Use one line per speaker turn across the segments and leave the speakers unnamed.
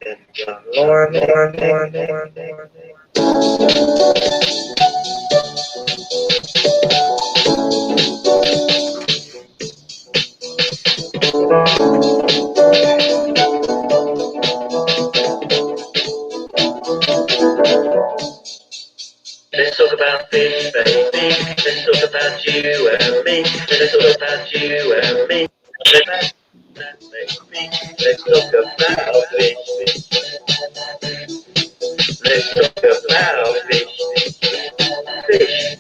Let's talk about fish, baby. Let's talk about you and me. Let's talk about you and me. Let's talk about fish. Let's talk about fish. Fish.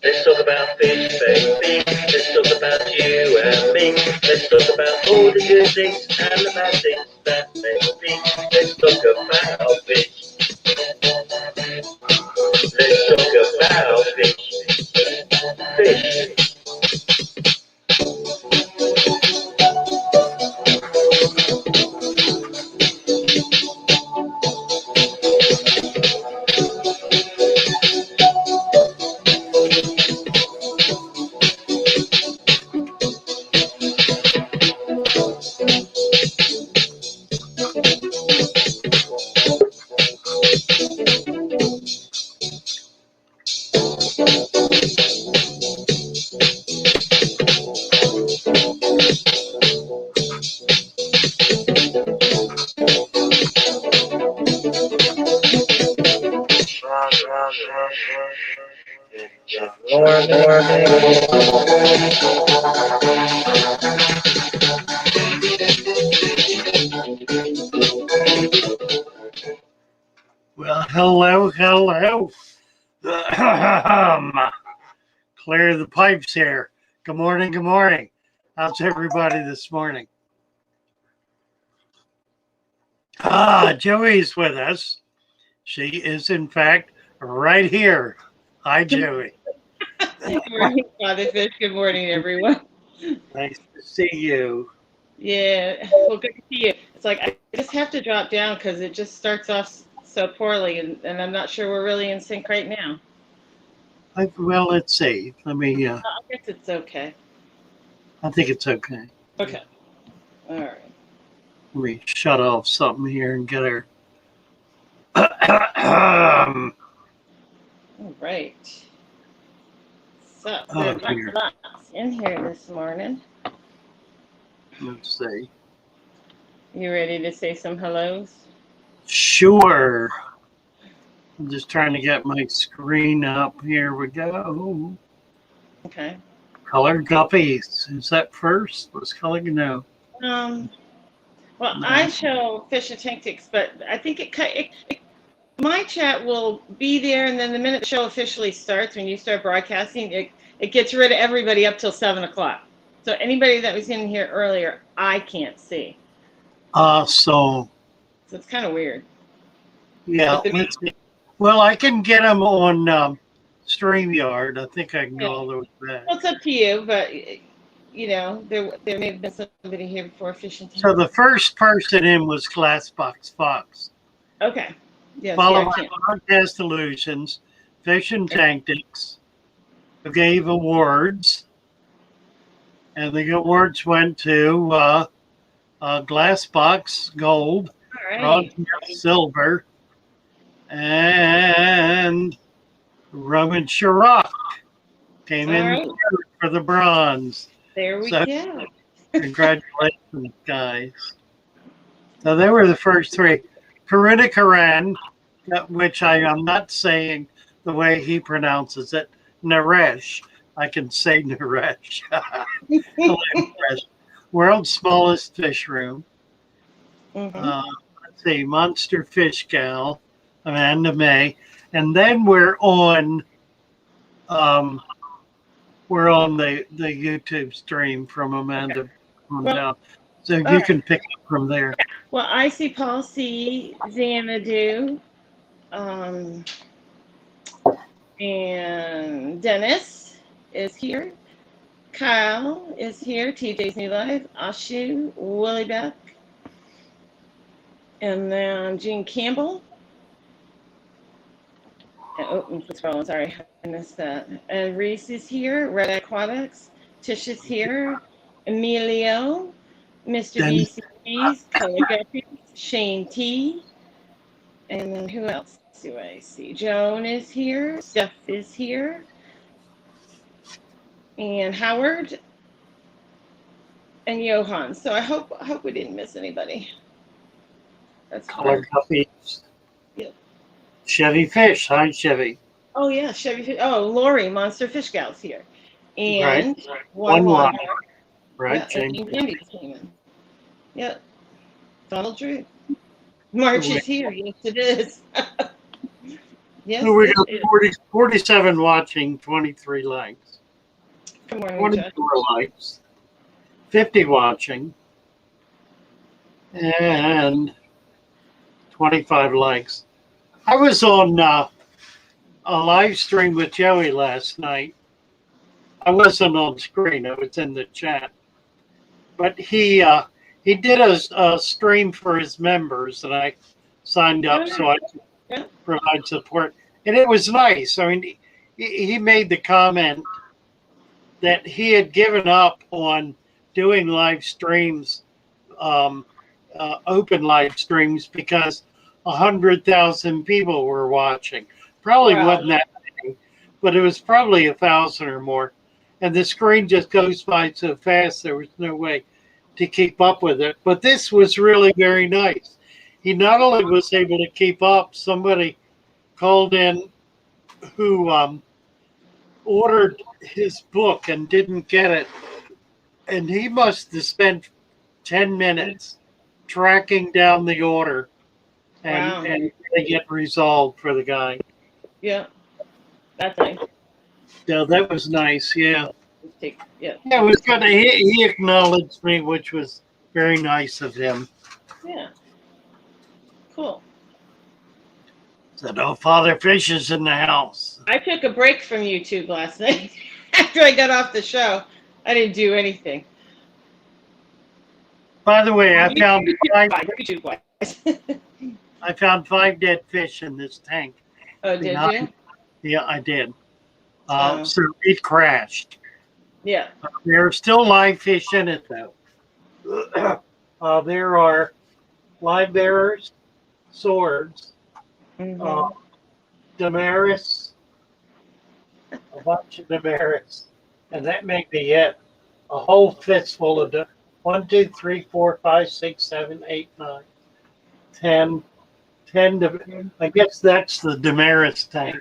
Let's talk about fish, baby. Let's talk about you and me. Let's talk about all the good things and the bad things that make me. Let's talk about fish. Let's talk about fish. Fish.
Well, hello. Clear the pipes here. Good morning. How's everybody this morning? Joey's with us. She is, in fact, right here. Hi, Joey.
Good morning, Father Fish. Good morning, everyone.
Nice to see you.
Yeah, well, good to see you. It's like I just have to drop down because it just starts off so poorly, and I'm not sure we're really in sync right now.
Well, let's see. Let me.
I guess it's okay.
I think it's okay.
Okay. All right.
Let me shut off something here and get her.
All right. So there's lots in here this morning.
Let's see.
You ready to say some hellos?
Sure. I'm just trying to get my screen up. Here we go.
Okay.
Color guppies. Is that first? What's color? No.
Well, no. I show Fisher Tactics, but I think my chat will be there, and then the minute the show officially starts, when you start broadcasting, it gets rid of everybody up till 7 o'clock. So anybody that was in here earlier, I can't see.
So
it's kind of weird.
Yeah. Let's see. Well, I can get them on StreamYard. I think I can go all the way back.
Well, it's up to you, but you know, there may have been somebody here before Fishing.
So the first person in was Glassbox Fox.
Okay. Yes.
Followed by Broadcast Illusions, Fishing Tactics, who gave awards, and the awards went to Glassbox Gold, Broadcast Silver, and Roman Chirac came in for the bronze.
There we go.
Congratulations, guys. So they were the first three. Karuna Karan, which I am not saying the way he pronounces it, Naresh. I can say Naresh. World's smallest fish room. Let's see, Monster Fish Gal, Amanda May, and then we're on the YouTube stream from Amanda. Okay. So you can pick up from there.
Well, I see Paul C, Xanadu, And Dennis is here. Kyle is here. TJ's New Life. Ashu, Willie Beck. And then Jean Campbell. Oh, I'm scrolling. Sorry, I missed that. And Reese is here. Red Aquatics. Tish is here. Emilio. Mr. BC's. Calligraphy. Shane T. And then who else do I see? Joan is here. Steph is here. And Howard. And Johan. So I hope we didn't miss anybody. That's
Colored puppies.
Yep.
Chevy Fish. Hi, Chevy.
Oh yeah, Chevy Fish. Oh, Lori, Monster Fish Gal's here. And
Right.
one
One. Right,
Yeah,
James.
and Andy came in. Yep. Donald Drew. March is here. Yes, it is. Yes,
So we
it
got
is.
47 watching, 23 likes.
Good morning,
24 likes. 50 watching. And 25 likes. I was on a live stream with Joey last night. I wasn't on screen. I was in the chat. But he did a stream for his members, and I signed up so I could provide support. And it was nice. I mean, he made the comment that he had given up on doing live streams, open live streams, because 100,000 people were watching. Probably wasn't that many, but it was probably 1,000 or more. And the screen just goes by so fast, there was no way to keep up with it. But this was really very nice. He not only was able to keep up, somebody called in who ordered his book and didn't get it. And he must have spent 10 minutes tracking down the order and getting it resolved for the guy.
Yeah, that's nice.
So that was nice, yeah.
Yeah,
it was good. He acknowledged me, which was very nice of him.
Yeah. Cool.
Said, "Oh, Father Fish is in the house."
I took a break from YouTube last night after I got off the show. I didn't do anything.
By the way, I found 5 dead fish in this tank.
Oh, did you?
Yeah, I did. So it crashed.
Yeah.
There are still live fish in it, though. There are live bearers, swords, Damaris, a bunch of Damaris, and that may be it. A whole fistful of 1, 2, 3, 4, 5, 6, 7, 8, 9, 10. 10. I guess that's the Damaris tank.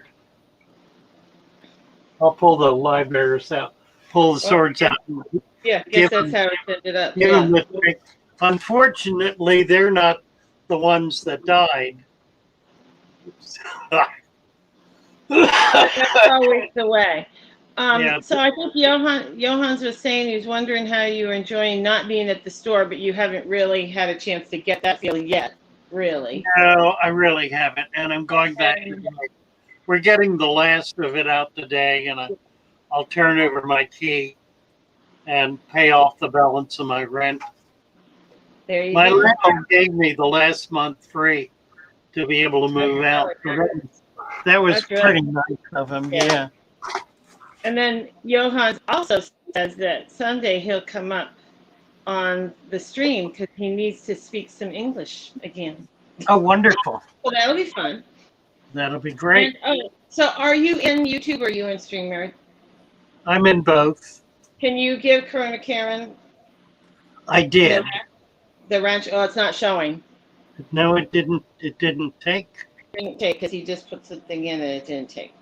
I'll pull the live bearers out. Pull the swords out.
Yeah, I guess that's how it ended up.
Unfortunately, they're not the ones that died.
That's always the way. So I think Johan's was saying he was wondering how you were enjoying not being at the store, but you haven't really had a chance to get that feeling yet, really.
No, I really haven't, and I'm going back. We're getting the last of it out today, and I'll turn over my key and pay off the balance of my rent.
There you
my
go.
landlord gave me the last month free to be able to move out. So that was pretty nice of him. Yeah.
And then Johan also says that someday he'll come up on the stream because he needs to speak some English again.
Oh, wonderful.
Well, that'll be fun.
That'll be great.
And, so are you in YouTube or are you in StreamYard?
I'm in both.
Can you give Corona Karen?
I did.
The ranch. Oh, it's not showing.
No, it didn't. It didn't take.
It didn't take because he just put something in and it didn't take.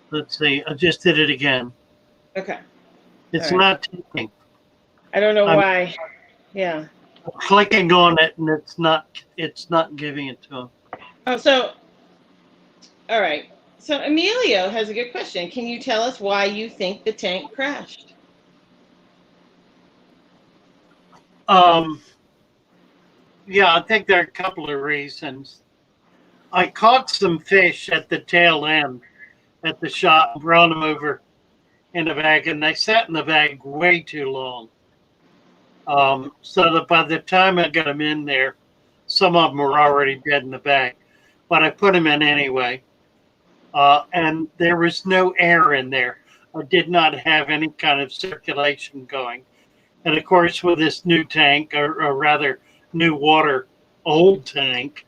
Let's see. I just did it again.
Okay.
It's not taking.
I don't know why. Yeah.
I'm clicking on it and it's not giving it to him.
Oh, so all right. So Emilio has a good question. Can you tell us why you think the tank crashed?
Yeah, I think there are a couple of reasons. I caught some fish at the tail end at the shop, brought them over in the bag, and they sat in the bag way too long. So that by the time I got them in there, some of them were already dead in the bag. But I put them in anyway. And there was no air in there. I did not have any kind of circulation going. And of course, with this new tank, or rather new water, old tank,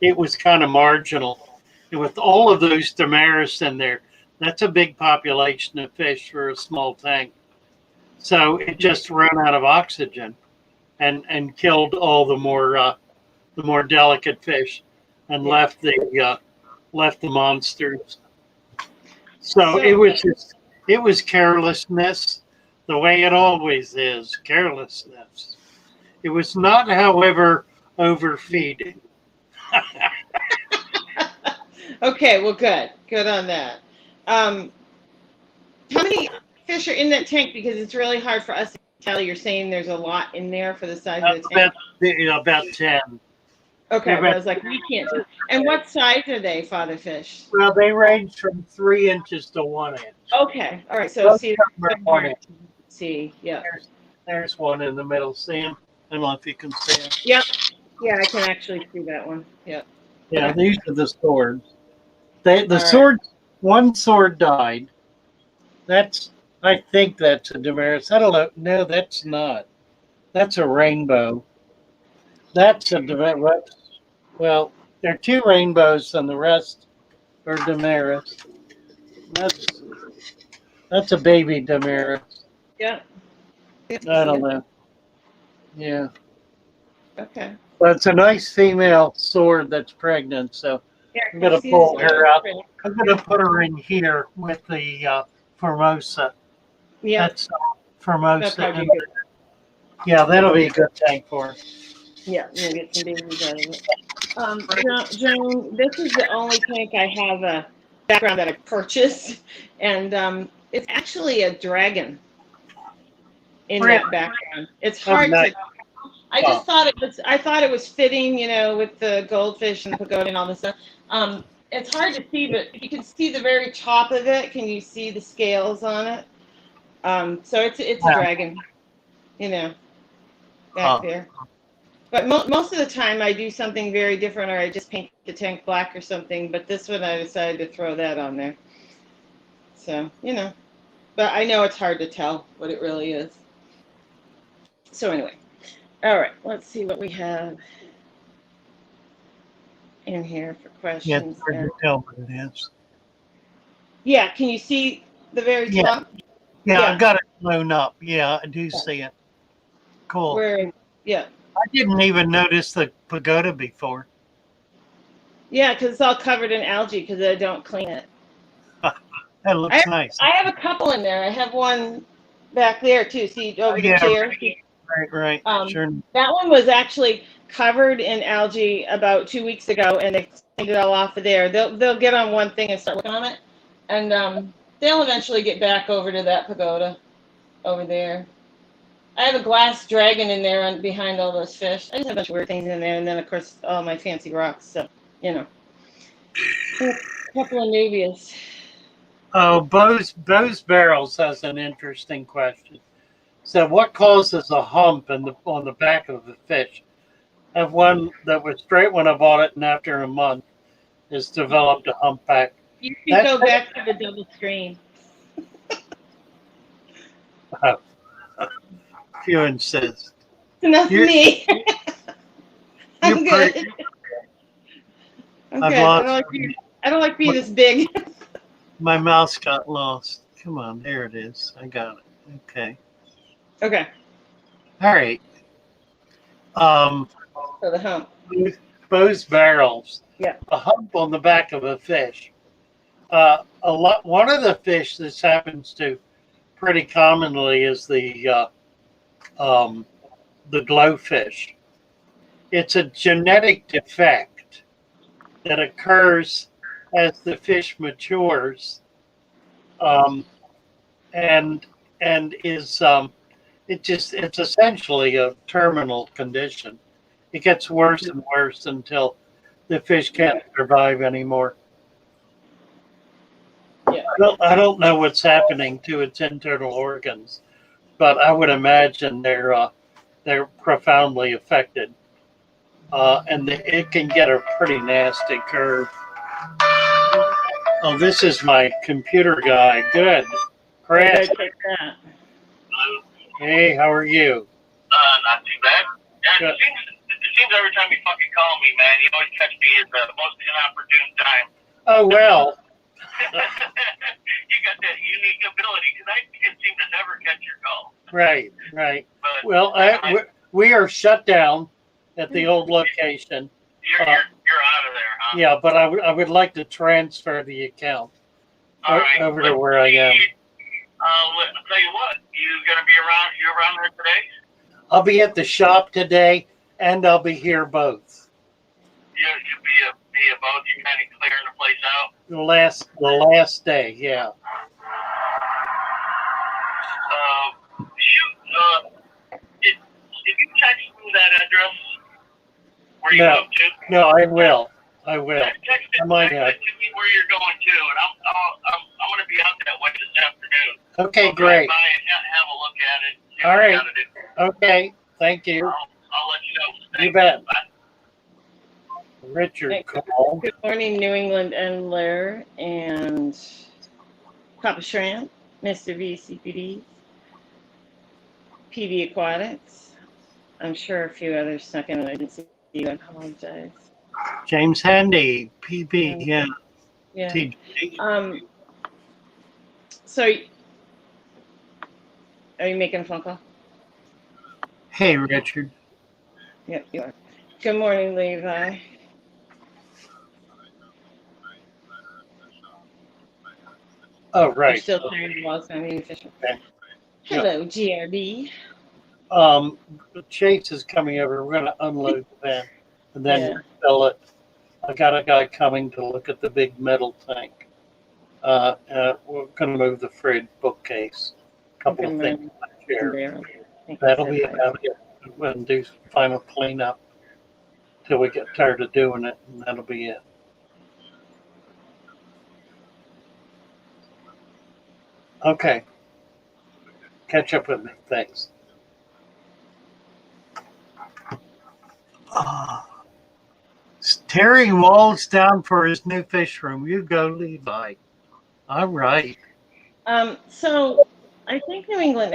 it was kind of marginal. And with all of those damaris in there, that's a big population of fish for a small tank. So it just ran out of oxygen and killed all the more delicate fish and left the monsters. So it was carelessness, the way it always is, carelessness. It was not, however, overfeeding.
Okay, well, good on that. How many fish are in that tank? Because it's really hard for us to tell. You're saying there's a lot in there for the size of the tank.
About 10.
Okay, but I was like, we can't tell. And what size are they, father fish?
Well, they range from 3 inches to 1 inch.
Okay, all right. So see, yeah.
There's one in the middle. See him? I don't know if you can see him.
Yep. Yeah, I can actually see that one. Yep.
Yeah, these are the swords. One sword died. I think that's a damaris. I don't know. No, that's not. That's a rainbow. That's a damaris. Well, there are 2 rainbows and the rest are damaris. That's a baby damaris.
Yeah.
I don't know. Yeah.
Okay.
But it's a nice female sword that's pregnant, so I'm going to pull her out. I'm going to put her in here with the Formosa.
Yeah.
That's Formosa. Yeah, that'll be a good tank for her.
Yeah, we'll get some babies out of it. Joan, this is the only tank I have a background that I purchased, and it's actually a dragon in that background. It's hard to. I just thought it was. I thought it was fitting, with the goldfish and the pagoda and all this stuff. It's hard to see, but you can see the very top of it. Can you see the scales on it? So it's a dragon, back there. But most of the time I do something very different, or I just paint the tank black or something. But this one I decided to throw that on there. So, but I know it's hard to tell what it really is. So anyway, all right, let's see what we have in here for questions.
Yeah, it's hard to tell what it is.
Yeah, can you see the very top?
Yeah, I got it blown up. Yeah, I do see it. Cool.
Yeah.
I didn't even notice the pagoda before.
Yeah, because it's all covered in algae because I don't clean it.
That looks nice.
I have a couple in there. I have one back there too. See over the chair.
Right. Sure.
That one was actually covered in algae about 2 weeks ago, and they cleaned it all off of there. They'll get on one thing and start working on it, and they'll eventually get back over to that pagoda over there. I have a glass dragon in there behind all those fish. I just have a bunch of weird things in there, and then of course all my fancy rocks. So a couple of nubias.
Oh, Bose Barrels has an interesting question. So, what causes a hump on the back of the fish? I have one that was straight when I bought it, and after a month, has developed a humpback.
You can go back to the double screen.
If you insist.
Enough me. I'm good. I'm good. I don't like being this big.
My mouse got lost. Come on, there it is. I got it. Okay.
Okay.
All right.
So the hump.
Bose barrels.
Yeah.
A hump on the back of a fish. One of the fish this happens to pretty commonly is the glowfish. It's a genetic defect that occurs as the fish matures, and is it's essentially a terminal condition. It gets worse and worse until the fish can't survive anymore. I don't know what's happening to its internal organs, but I would imagine they're profoundly affected, and it can get a pretty nasty curve. Oh, this is my computer guy. Good, Chris. Hey, how are you?
Not too bad. Yeah, it seems every time you fucking call me, man, you always catch me at the most inopportune time.
Oh, well.
You got that unique ability, because I can seem to never catch your call.
Right, right.
But,
well, we are shut down at the old location.
You're out of there, huh?
Yeah, but I would like to transfer the account over to where I am.
I'll tell you what, you around there today?
I'll be at the shop today, and I'll be here both.
You'll be at both. You're kind of clearing the place out.
The last day, yeah.
Did you text me that address where you go to?
No, I will. I
Text it to me where you're going to, and I'm going to be out that way this afternoon.
Okay, great.
By and have a look at it. See
all right. Okay, thank you.
I'll let you know.
You bet. Bye. Richard called.
Good morning, New England Endler and Papa Shrimp, Mr. V CPD, PD Aquatics. I'm sure a few others snuck in and I didn't see you. I apologize.
James Handy, PB, yeah.
Yeah.
TG.
So, are you making a phone call?
Hey, Richard.
Yep, you are. Good morning, Levi.
Oh, right.
You're still tired of lost time efficient.
Okay.
Hello, GRB.
Chase is coming over. We're going to unload the van and then fill it. I got a guy coming to look at the big metal tank. We're going to move the fridge bookcase. A couple of things. That'll be about it. We'll do final cleanup till we get tired of doing it, and that'll be it. Okay. Catch up with me. Thanks. Tearing walls down for his new fish room. You go, Levi. All right.
So I think New England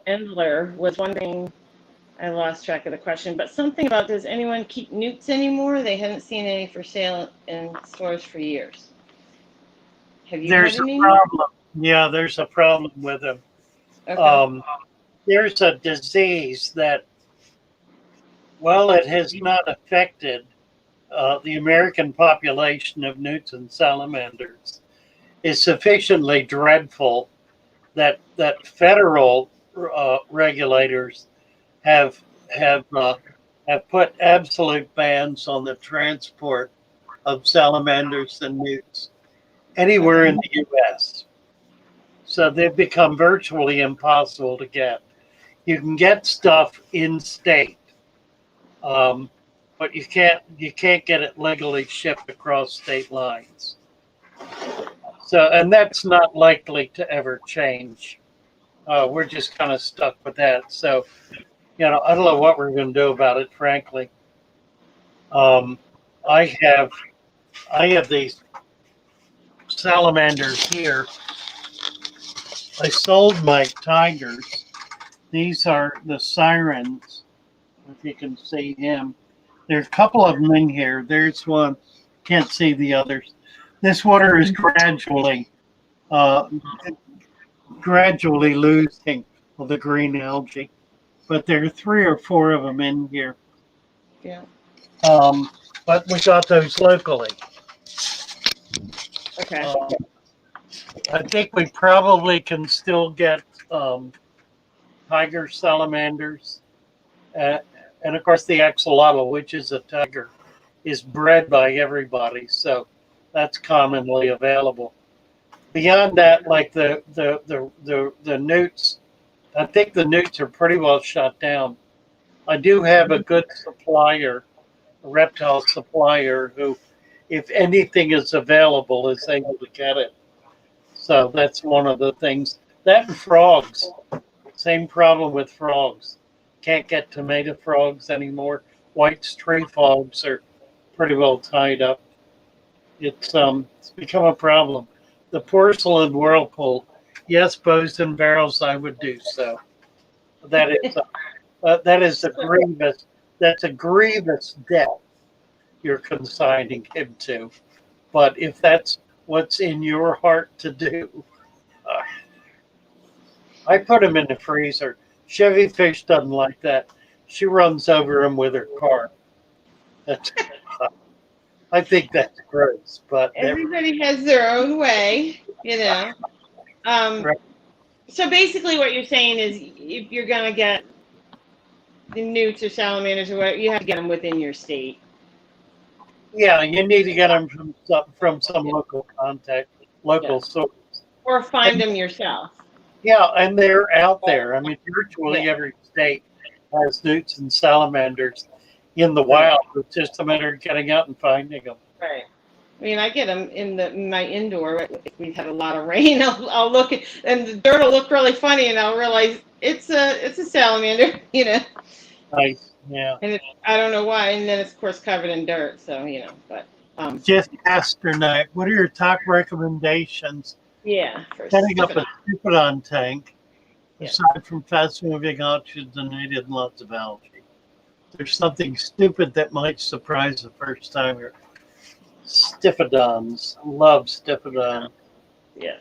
Endler was wondering, I lost track of the question, but something about, does anyone keep newts anymore? They haven't seen any for sale in stores for years. Have you
There's
had any?
A problem. Yeah, there's a problem with them. Okay. There's a disease that, well, it has not affected the American population of newts and salamanders, is sufficiently dreadful that federal regulators have put absolute bans on the transport of salamanders and newts anywhere in the U.S. So they've become virtually impossible to get. You can get stuff in state, but you can't get it legally shipped across state lines. So, and that's not likely to ever change. We're just kind of stuck with that. So, I don't know what we're going to do about it, frankly. I have these salamanders here. I sold my tigers. These are the sirens, if you can see him. There's a couple of them in here. There's one. Can't see the others. This water is gradually losing all the green algae, but there are 3 or 4 of them in here.
Yeah.
But we got those locally.
Okay.
I think we probably can still get tiger salamanders, and of course the axolotl, which is a tiger, is bred by everybody, so that's commonly available. Beyond that, like the newts, I think the newts are pretty well shut down. I do have a good supplier, a reptile supplier, who, if anything is available, is able to get it. So that's one of the things. That and frogs. Same problem with frogs. Can't get tomato frogs anymore. White stray frogs are pretty well tied up. It's become a problem. The porcelain whirlpool, yes, bows and barrels, I would do so. That is a grievous. That's a grievous death you're consigning him to. But if that's what's in your heart to do, uh, I put him in the freezer. Chevy Fish doesn't like that. She runs over him with her car. That's, I think that's gross, but
Everybody has their own way, you know.
Right.
So basically, what you're saying is, if you're gonna get the newts or salamanders or whatever, you have to get them within your state.
Yeah, you need to get them from some local contact, local source.
Or find them yourself.
Yeah, and they're out there. I mean, virtually every state has newts and salamanders in the wild. It's just a matter of getting out and finding them.
Right. I mean, I get them in my indoor. If we've had a lot of rain, I'll look at, and the dirt will look really funny, and I'll realize it's a salamander, you know.
Nice, yeah.
And I don't know why, and then it's of course covered in dirt, so you know. But
Jeff Pasternak, what are your top recommendations?
Yeah,
Setting up a Stupidon tank,
Yeah.
aside from fast-moving oxygens and native lots of algae. There's something stupid that might surprise the first timer. Stiphodons. Love Stiphodon.
Yeah.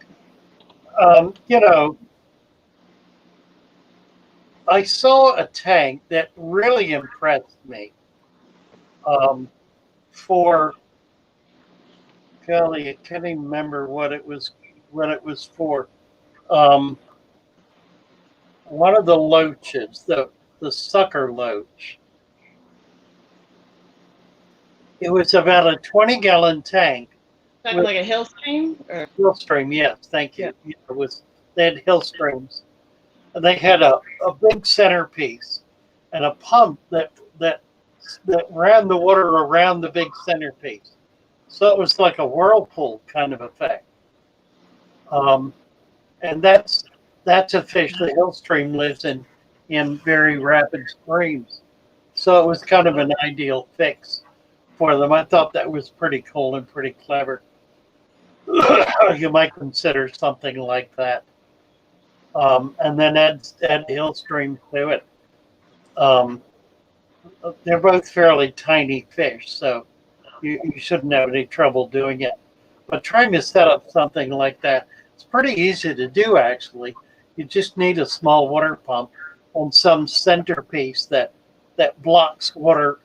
You know, I saw a tank that really impressed me. For golly, I can't even remember what it was for. One of the loaches, the sucker loach. It was about a 20-gallon tank.
Like a hill stream? Or?
Hill stream, yes, thank you. Yeah. They had hill streams. And they had a big centerpiece and a pump that ran the water around the big centerpiece. So it was like a whirlpool kind of effect. And that's a fish. The hill stream lives in very rapid streams. So it was kind of an ideal fix for them. I thought that was pretty cool and pretty clever. You might consider something like that. And then add hill stream to it. They're both fairly tiny fish, so you shouldn't have any trouble doing it. But trying to set up something like that, it's pretty easy to do, actually. You just need a small water pump on some centerpiece that blocks water,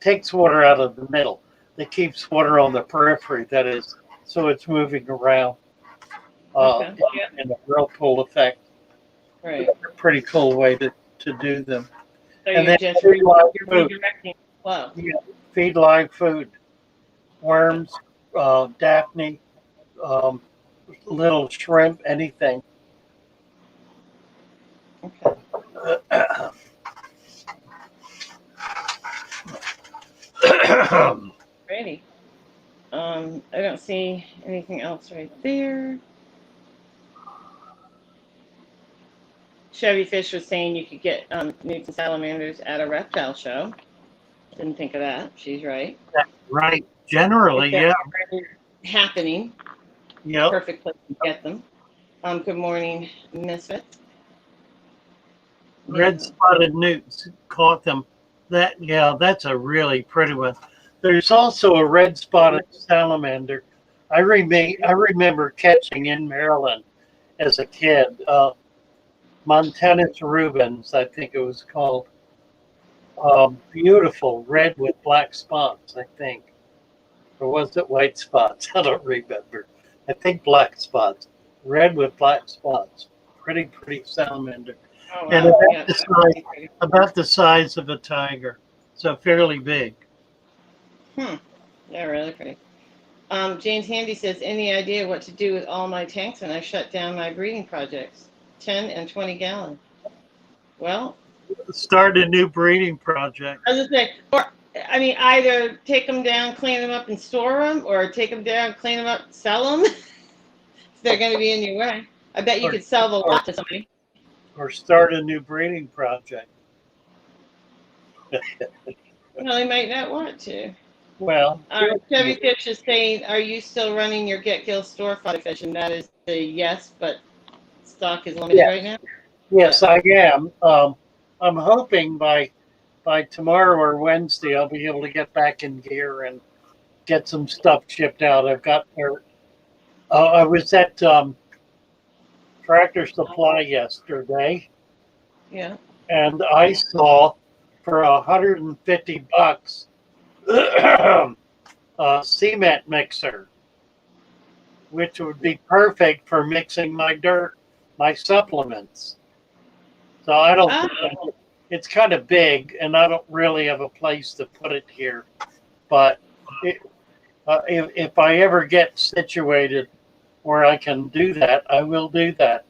takes water out of the middle, that keeps water on the periphery, that is, so it's moving around in a whirlpool effect.
Right.
It's a pretty cool way to do them.
So
And
you're
then
just redirecting flow.
Yeah, feed live food, worms, Daphne, little shrimp, anything.
Okay. Ready. I don't see anything else right there. Chevy Fish was saying you could get newts and salamanders at a reptile show. Didn't think of that. She's right.
Right. Generally, yeah.
Happening.
Yep.
Perfect place to get them. Good morning, Misfit.
Red spotted newts, caught them. That's a really pretty one. There's also a red spotted salamander. I remember catching in Maryland as a kid. Montanus rubens, I think it was called. Beautiful, red with black spots, I think. Or was it white spots? I don't remember. I think black spots. Red with black spots. Pretty salamander.
Oh, wow.
And about the size of a tiger. So fairly big.
Yeah, really pretty. James Handy says, any idea what to do with all my tanks when I shut down my breeding projects? 10 and 20 gallons. Well,
start a new breeding project.
I was just saying, either take them down, clean them up, and store them, or take them down, clean them up, sell them. They're going to be in your way. I bet you could sell the lot to somebody.
Or start a new breeding project.
Well, they might not want to.
Well,
Chevy Fish is saying, are you still running your Get Gill store fly fish? And that is a yes, but stock is limited right now.
yes, I am. I'm hoping by tomorrow or Wednesday I'll be able to get back in gear and get some stuff shipped out. I've got there. I was at Tractor Supply yesterday.
Yeah.
And I saw for $150 a cement mixer, which would be perfect for mixing my dirt, my supplements. So I don't. It's kind of big, and I don't really have a place to put it here. But if I ever get situated where I can do that, I will do that.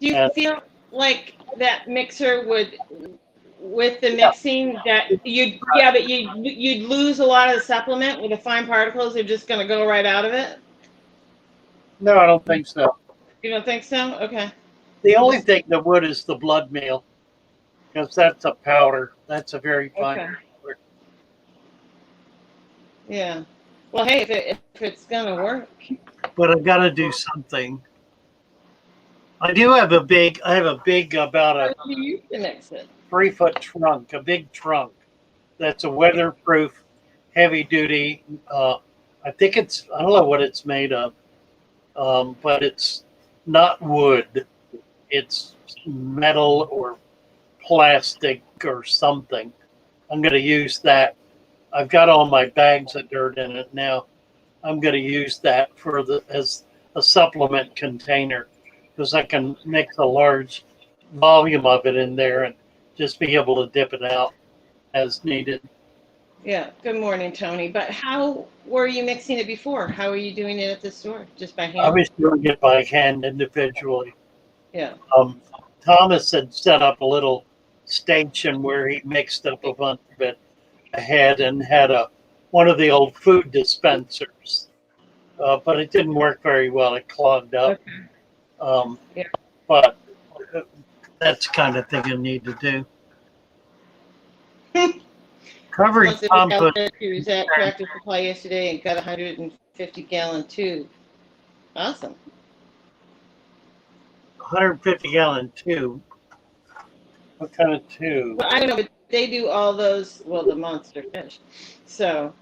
Do you feel like that mixer would, with the mixing, that you'd lose a lot of the supplement with the fine particles? They're just going to go right out of it?
No, I don't think so.
You don't think so? Okay.
The only thing that would is the blood meal, because that's a powder. That's a very fine powder.
Yeah. Well, hey, if it's going to work.
But I've got to do something. I do have a big, about a 3-foot trunk, a big trunk that's a weatherproof, heavy duty. I think I don't know what it's made of, but it's not wood. It's metal or plastic or something. I'm going to use that. I've got all my bags of dirt in it now. I'm going to use that as a supplement container, because I can mix a large volume of it in there and just be able to dip it out as needed.
Yeah. Good morning, Tony. But how were you mixing it before? How were you doing it at the store? Just by hand?
I was doing it by hand individually.
Yeah.
Thomas had set up a little station where he mixed up a bunch of it ahead and had one of the old food dispensers, but it didn't work very well. It clogged up. Okay. But that's the kind of thing you need to do. Covered compost.
He was at Tractor Supply yesterday and got a 150-gallon tube. Awesome.
150-gallon tube. What kind of tube?
Well, I don't know, but they do all those. Well, the monster fish. So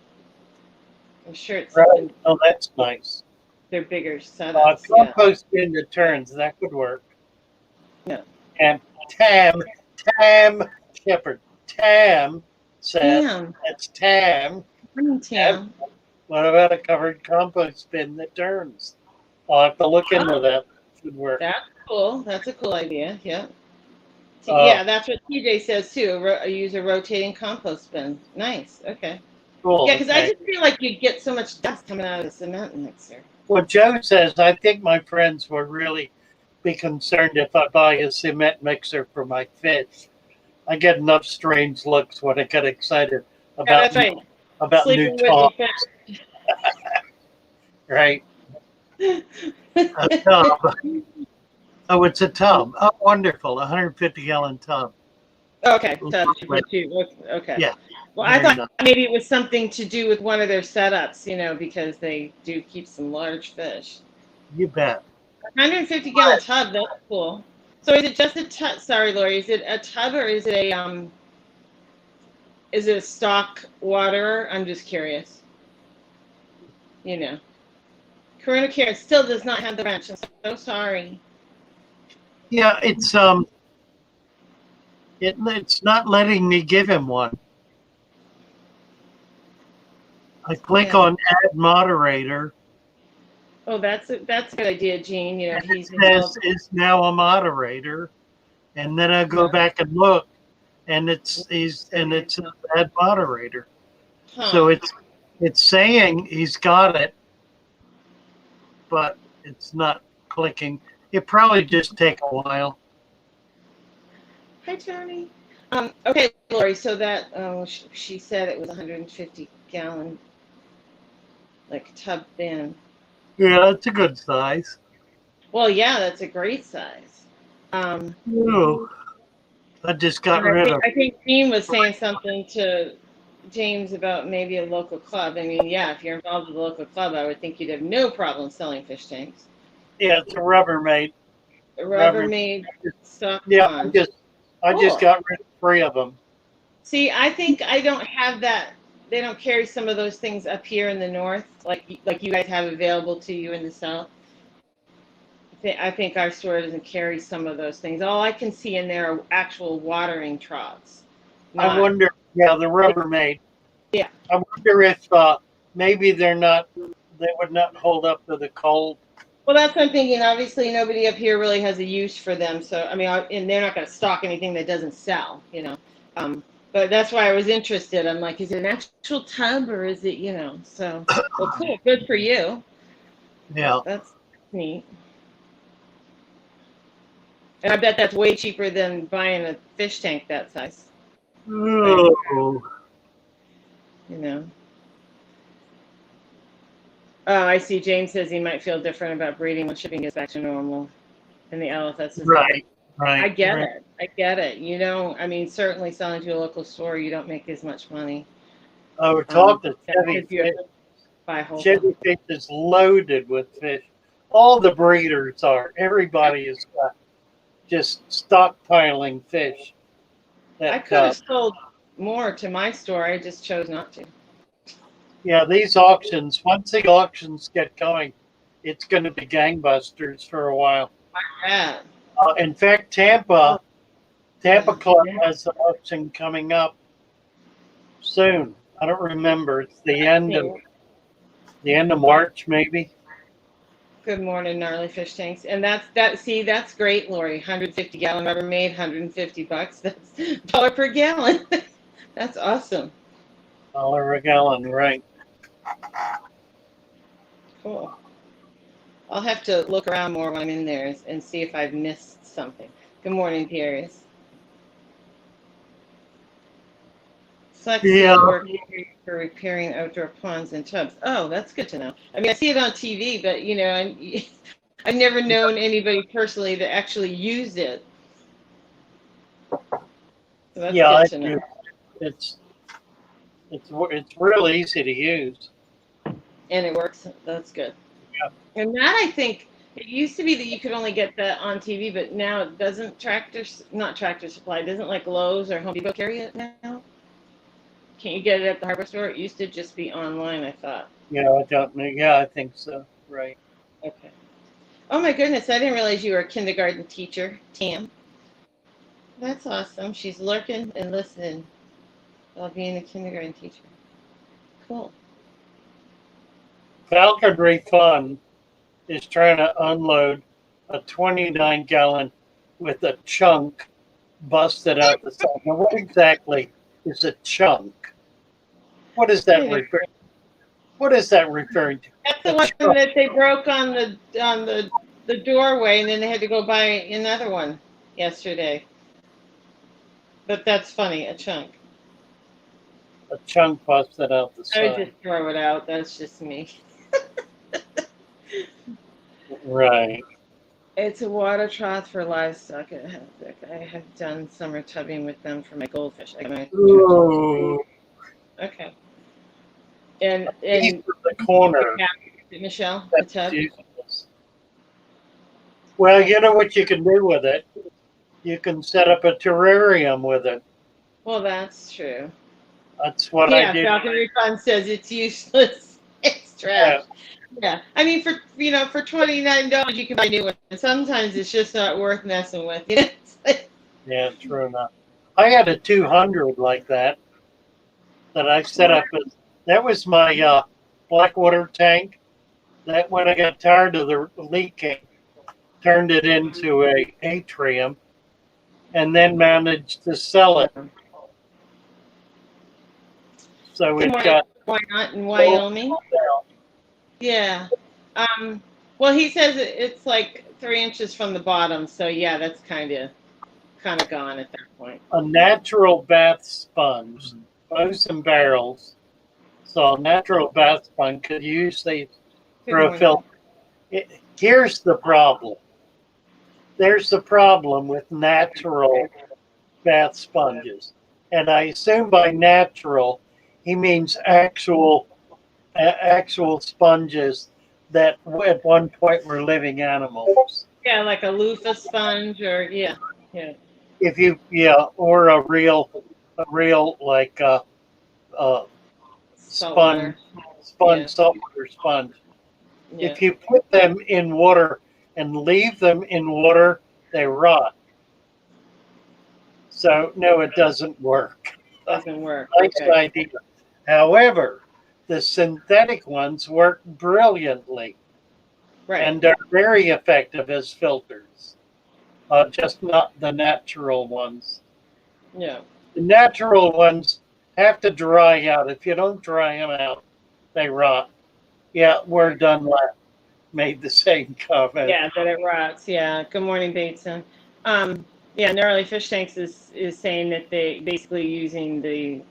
I'm sure it's.
Right. Oh, that's nice.
They're bigger setups.
Compost bin that turns. That could work.
No.
And Tam Shepard. Tam said that's Tam.
Tam.
What about a covered compost bin that turns? I'll have to look into that. It should work.
That's cool. That's a cool idea. Yeah. Yeah, that's what TJ says too. Use a rotating compost bin. Nice. Okay.
Cool.
Yeah, because I just feel like you'd get so much dust coming out of the cement mixer.
Well, Joe says, I think my friends would really be concerned if I buy a cement mixer for my fish. I get enough strange looks when I get excited about new tops. Right. A tub. Oh, it's a tub. Oh, wonderful. 150-gallon tub.
Okay. Tub. Okay. Yeah. Well, I thought maybe it was something to do with one of their setups, because they do keep some large fish.
You bet.
150-gallon tub. That's cool. So is it just a tub? Sorry, Lori. Is it a tub or is it a stock water? I'm just curious. Corona Care still does not have the wrench. I'm so sorry.
Yeah, it's not letting me give him one. I click on add moderator.
Oh, that's a good idea, Gene. He's
is now a moderator, and then I go back and look, and it's add moderator. Huh. So it's saying he's got it, but it's not clicking. It probably just take a while.
Hi, Tony. Okay, Lori. So that she said it was 150-gallon, like tub bin.
Yeah, it's a good size.
Well, yeah, that's a great size.
Ooh, I just got rid of.
I think Dean was saying something to James about maybe a local club. I mean, yeah, if you're involved with a local club, I would think you'd have no problem selling fish tanks.
Yeah, it's a Rubbermaid.
A Rubbermaid stock
Yeah,
pond.
I just got rid of 3 of them.
See, I think I don't have that. They don't carry some of those things up here in the north, like you guys have available to you in the south. I think our store doesn't carry some of those things. All I can see in there are actual watering troughs.
I wonder, yeah, the Rubbermaid.
Yeah.
I wonder if maybe they would not hold up to the cold.
Well, that's what I'm thinking. Obviously, nobody up here really has a use for them. So, I mean, and they're not going to stock anything that doesn't sell, you know. But that's why I was interested. I'm like, is it an actual tub or is it, you know? So, well, cool. Good for you.
Yeah.
That's neat. And I bet that's way cheaper than buying a fish tank that size.
Ooh.
You know. Oh, I see. James says he might feel different about breeding when shipping gets back to normal. And the LFS is
right.
I get it. I get it. You know, I mean, certainly selling to a local store, you don't make as much money.
I would talk to Chevy Fish.
Chevy
Fish is loaded with fish. All the breeders are. Everybody is just stockpiling fish.
I could have sold more to my store. I just chose not to.
Yeah, these auctions, once the auctions get going, it's going to be gangbusters for a while.
Yeah.
In fact, Tampa Club has an auction coming up soon. I don't remember. It's the end of March, maybe.
Good morning, gnarly fish tanks. And that's great, Lori. 150-gallon Rubbermaid, $150. That's $1 per gallon. That's awesome.
$1 a gallon, right?
Cool. I'll have to look around more when I'm in there and see if I've missed something. Good morning, Pierce. Work for repairing outdoor ponds and tubs. Oh, that's good to know. I mean, I see it on TV, but you know, I've never known anybody personally to actually use it. So that's good to know.
It's real easy to use.
And it works. That's good.
Yeah.
And that, I think, it used to be that you could only get that on TV, but now it doesn't. Not Tractor Supply, doesn't like Lowe's or Home Depot carry it now? Can't you get it at the hardware store? It used to just be online, I thought.
Yeah, I don't know. Yeah, I think so. Right.
Okay. Oh my goodness, I didn't realize you were a kindergarten teacher, Tam. That's awesome. She's lurking and listening while being a kindergarten teacher. Cool.
Falconry Fun is trying to unload a 29-gallon with a chunk busted out the side. Now, what exactly is a chunk? What is that referring? What is that referring to?
That's the one that they broke on the doorway, and then they had to go buy another one yesterday. But that's funny, a chunk.
A chunk busted out the side.
I would just throw it out. That's just me.
Right.
It's a water trough for livestock. I have done summer tubbing with them for my goldfish.
Ooh.
Okay. And
the corner,
Michelle, the tub.
Well, you know what you can do with it? You can set up a terrarium with it.
Well, that's true.
That's what I did.
Yeah, Falconry Fun says it's useless. It's trash. Yeah. I mean, for $29, you can buy a new one. Sometimes it's just not worth messing with.
Yeah, true enough. I had a 200 like that I set up. That was my Blackwater tank. That when I got tired of the leaking, turned it into a atrium, and then managed to sell it. So it got.
Why not in Wyoming? Yeah. Well, he says it's like 3 inches from the bottom, so yeah, that's kind of gone at that point.
A natural bath sponge, bows and barrels. So a natural bath sponge could usually throw a filter. Here's the problem. there's the problem with natural bath sponges. And I assume by natural, he means actual sponges that at one point were living animals.
Yeah, like a loofah sponge, or yeah.
If you, yeah, or a real like sponge,
Saltwater. Yeah.
saltwater sponge.
Yeah.
If you put them in water and leave them in water, they rot. So no, it doesn't work.
Doesn't work.
Nice
Okay.
idea. However, the synthetic ones work brilliantly
Right.
and are very effective as filters. Just not the natural ones.
Yeah.
The natural ones have to dry out. If you don't dry them out, they rot. Yeah, we're done. Made the same comment.
Yeah, that it rots. Yeah. Good morning, Bateson. Yeah, Gnarly Fish Tanks is saying that they basically using the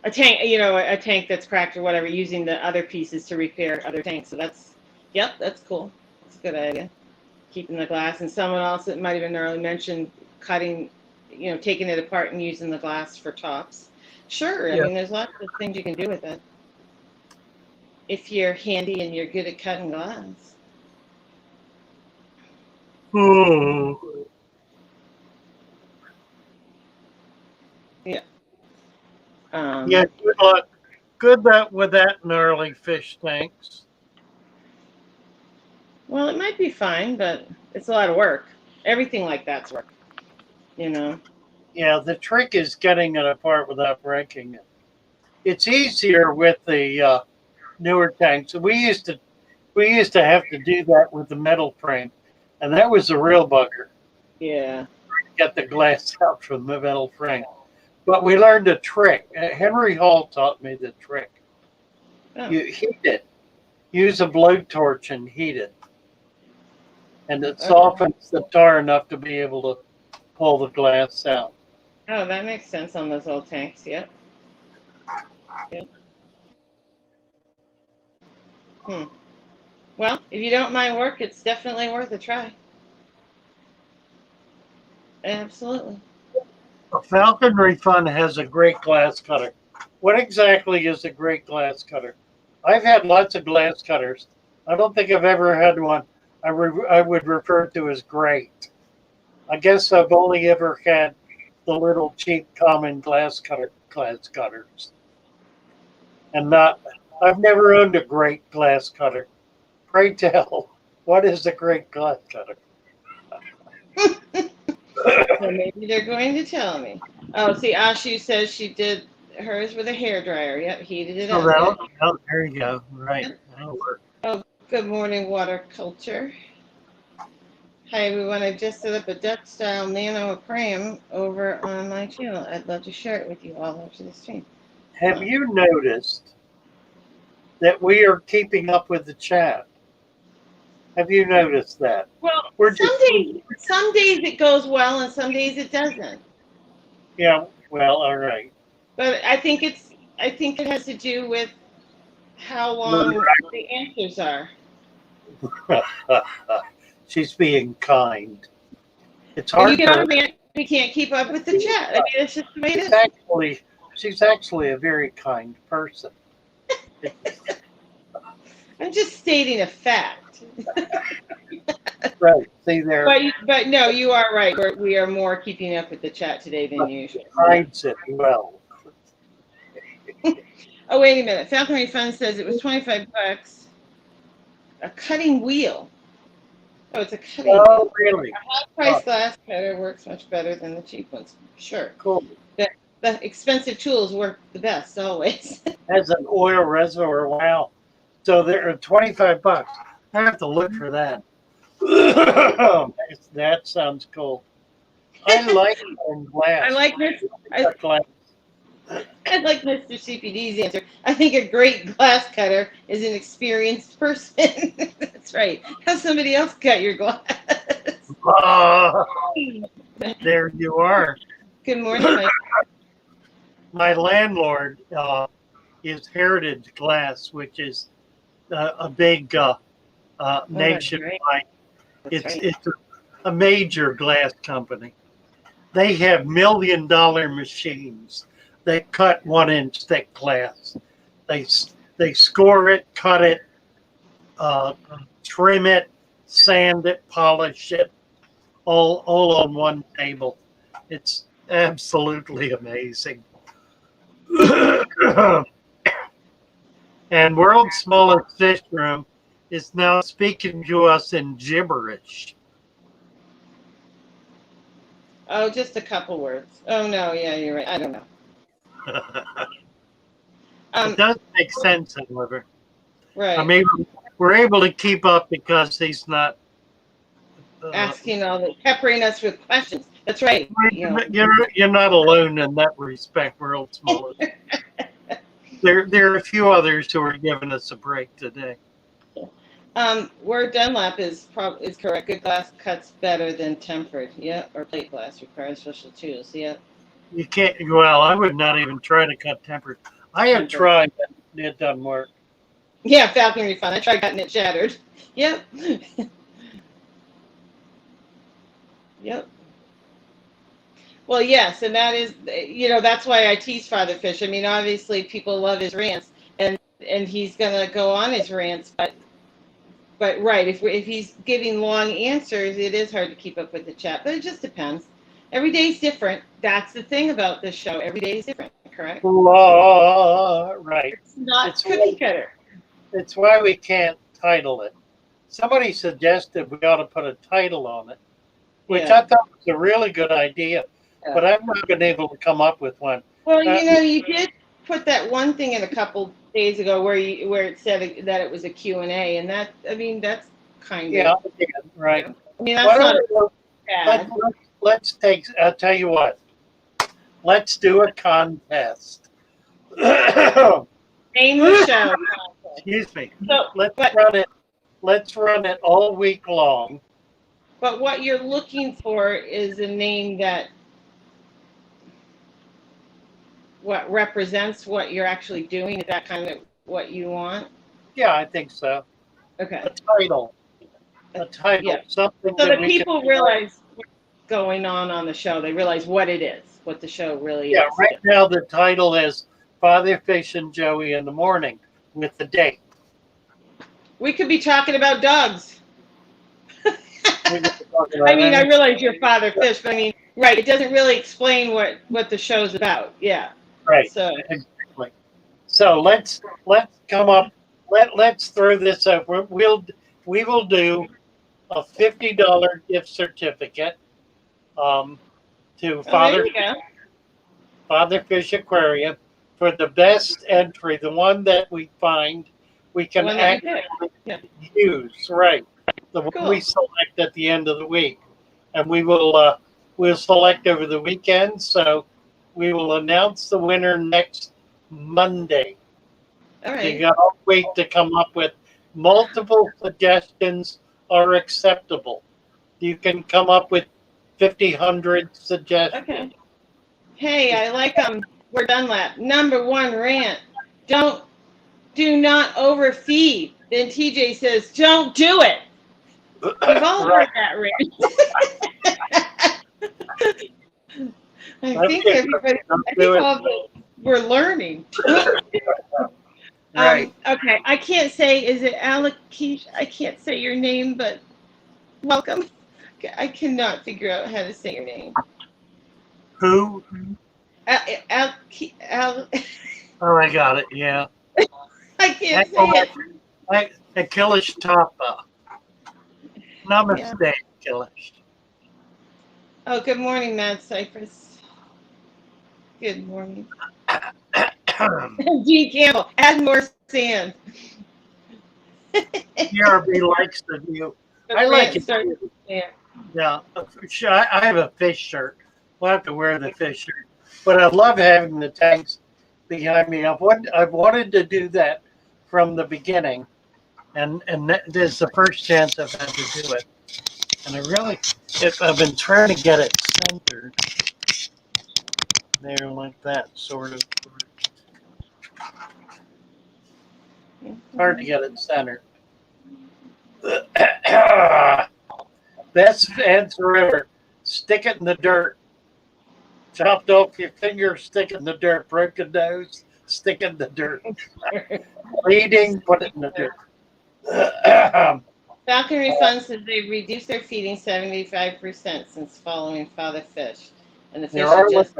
a tank, a tank that's cracked or whatever, using the other pieces to repair other tanks. So that's cool. That's a good idea. Keeping the glass, and someone else that might have been early mentioned cutting, taking it apart and using the glass for tops. Sure, I mean, there's lots of things you can do with it if you're handy and you're good at cutting glass. Yeah.
Yeah, good luck. Good luck with that in early fish tanks.
Well, it might be fine, but it's a lot of work. Everything like that's work,
Yeah, the trick is getting it apart without breaking it. It's easier with the newer tanks. We used to have to do that with the metal frame, and that was the real bugger.
Yeah.
Get the glass out from the metal frame. But we learned a trick. Henry Hall taught me the trick.
Oh.
You heat it. Use a blowtorch and heat it. And it softens the tar enough to be able to pull the glass out.
Oh, that makes sense on those old tanks. Yep. Well, if you don't mind work, it's definitely worth a try. Absolutely.
A Falconry Fund has a great glass cutter. What exactly is a great glass cutter? I've had lots of glass cutters. I don't think I've ever had one I would refer to as great. I guess I've only ever had the little cheap common glass cutters. And I've never owned a great glass cutter. Pray tell, what is a great glass cutter?
So maybe they're going to tell me. Oh, see, Ashu says she did hers with a hairdryer. Yep, heated it up.
Oh, there you go. Right. That'll work.
Oh, good morning, water culture. Hi, everyone. I just set up a Dutch-style nano aquarium over on my channel. I'd love to share it with you all after the stream.
Have you noticed that we are keeping up with the chat? Have you noticed that?
Well, some days it goes well and some days it doesn't.
Yeah, well, all right.
But I think it has to do with how long the answers are.
She's being kind. It's hard.
You can't keep up with the chat. I mean, it's just the way it is.
She's actually a very kind person.
I'm just stating a fact.
Right. See there.
But no, you are right. We are more keeping up with the chat today than usual.
Hides it well.
Oh, wait a minute. Falconry Fund says it was $25. A cutting wheel. Oh, it's a cutting wheel.
Oh, really?
A high-price glass cutter works much better than the cheap ones. Sure.
Cool.
The expensive tools work the best always.
Has an oil reservoir. Wow. So they're $25. I have to look for that. That sounds cool. I like glass.
I like this. I like Mr. CPD's answer. I think a great glass cutter is an experienced person. That's right. Have somebody else cut your glass.
There you are.
Good morning, Mike.
My landlord is Heritage Glass, which is a big nationwide.
That's right.
It's a major glass company. They have $1 million machines that cut 1-inch thick glass. They score it, cut it, trim it, sand it, polish it, all on one table. It's absolutely amazing. And world's smallest fish room is now speaking to us in gibberish.
Oh, just a couple words. Oh no, yeah, you're right. I don't know.
It does make sense, however.
Right.
I mean, we're able to keep up because he's not
asking all the peppering us with questions. That's right.
You're not alone in that respect, world's smallest. There are a few others who are giving us a break today.
Where Dunlap is correct. Good glass cuts better than tempered. Yeah, or plate glass requires special tools. Yeah.
You can't. Well, I would not even try to cut tempered. I have tried, but it doesn't work.
Yeah, falconry fun. I tried cutting it shattered. Yep. Yep. Well, yes, and that is, that's why I tease Father Fish. I mean, obviously, people love his rants, and he's gonna go on his rants, but right, if he's giving long answers, it is hard to keep up with the chat. But it just depends. Every day's different. That's the thing about this show. Every day is different. Correct.
Right.
It's not cookie cutter.
It's why we can't title it. Somebody suggested we ought to put a title on it, which I thought was a really good idea, but I've not been able to come up with one.
Well, you did put that one thing in a couple days ago where it said that it was a Q&A, and that's kind of
right.
I mean, that's not bad.
Let's take. I'll tell you what. Let's do a contest.
Name the show.
Excuse me.
So,
Let's run it all week long.
But what you're looking for is a name that represents what you're actually doing. Is that kind of what you want?
Yeah, I think so.
Okay.
A title. Yeah. Something
so
that
the people realize what's going on the show. They realize what it is, what the show really is.
Yeah, right now the title is Father Fish and Joey in the Morning with the date.
We could be talking about dogs. I mean, I realize you're Father Fish, but I mean, right, it doesn't really explain what the show's about. Yeah.
Right.
So
exactly. So let's come up. Let's throw this up. We will do a $50 gift certificate to Father Fish Aquarium for the best entry, the one that we find we can actually use. Right. The one we select at the end of the week, and we'll select over the weekend. So we will announce the winner next Monday.
All right.
You got a week to come up with multiple suggestions are acceptable. You can come up with 100 suggestions.
Okay. Hey, I like we're Dunlap. Number 1 rant. Do not overfeed. Then TJ says, don't do it. We've all heard that rant. I think we're learning.
Right.
Okay, I can't say, is it Alakesh? I can't say your name, but welcome. I cannot figure out how to say your name.
Who?
Oh,
I got it, yeah.
I can't say it.
Achilles Tapa. Namaste, Achilles.
Oh, good morning, Mad Cypress. Good morning. G. Campbell, add more sand.
PRB likes the view. I like it. Yeah, I have a fish shirt. We'll have to wear the fish shirt. But I love having the tanks behind me. I've wanted to do that from the beginning. And this is the first chance I've had to do it. And I've been trying to get it centered. There, like that, sort of. Hard to get it centered. Best answer ever. Stick it in the dirt. Chopped off your finger, stick it in the dirt. Broken nose, stick it in the dirt. Bleeding, put it in the dirt.
Falconry Fund says they've reduced their feeding 75% since following Father Fish. And the fish are just...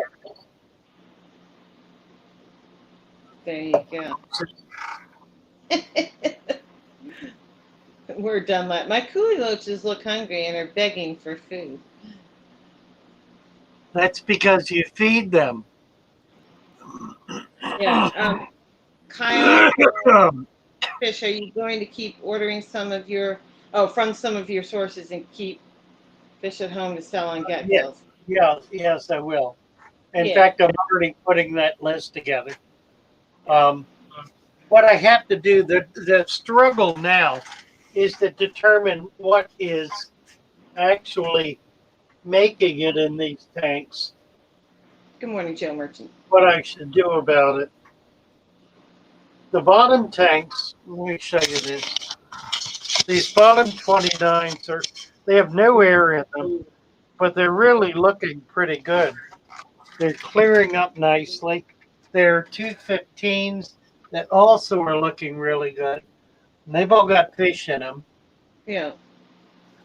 There you go. We're done. My coolie loaches look hungry and are begging for food.
That's because you feed them.
Yeah. Kyle, Fish, are you going to keep ordering from some of your sources and keep fish at home to sell on Get Deals?
Yes, I will. In fact, I'm already putting that list together. What I have to do, the struggle now is to determine what is actually making it in these tanks.
Good morning, Joe Merchant.
What I should do about it. The bottom tanks, let me show you this. These bottom 29s they have no air in them, but they're really looking pretty good. They're clearing up nicely. There are 215s that also are looking really good. And they've all got fish in them.
Yeah.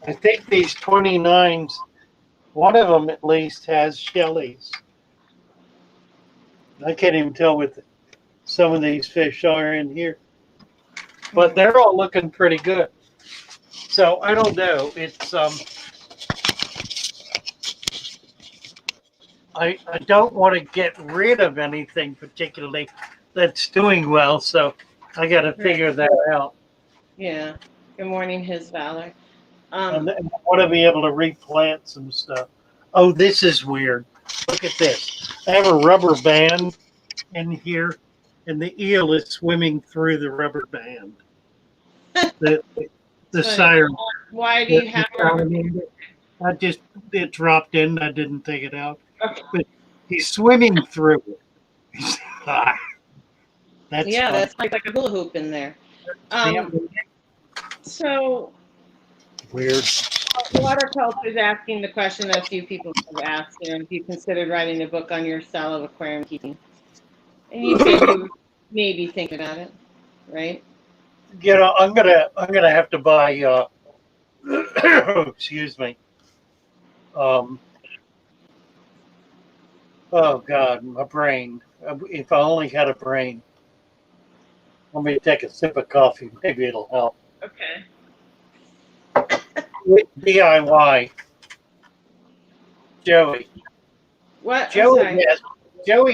I think these 29s, one of them at least has shellies. I can't even tell what some of these fish are in here. But they're all looking pretty good. So I don't know. It's I don't want to get rid of anything particularly that's doing well, so I got to figure that out.
Yeah. Good morning, His Valor.
And I want to be able to replant some stuff. Oh, this is weird. Look at this. I have a rubber band in here, and the eel is swimming through the rubber band. The siren.
Why do you have
it dropped in. I didn't take it out.
Okay.
But he's swimming through it.
That's like a hula hoop in there. So
weird.
Waterculture is asking the question that a few people have asked, if you considered writing a book on your style of aquarium keeping. And you said you were maybe thinking about it, right?
I'm gonna have to buy excuse me. Oh God, my brain. If I only had a brain. Let me take a sip of coffee. Maybe it'll help.
Okay.
DIY. Joey.
What?
Joey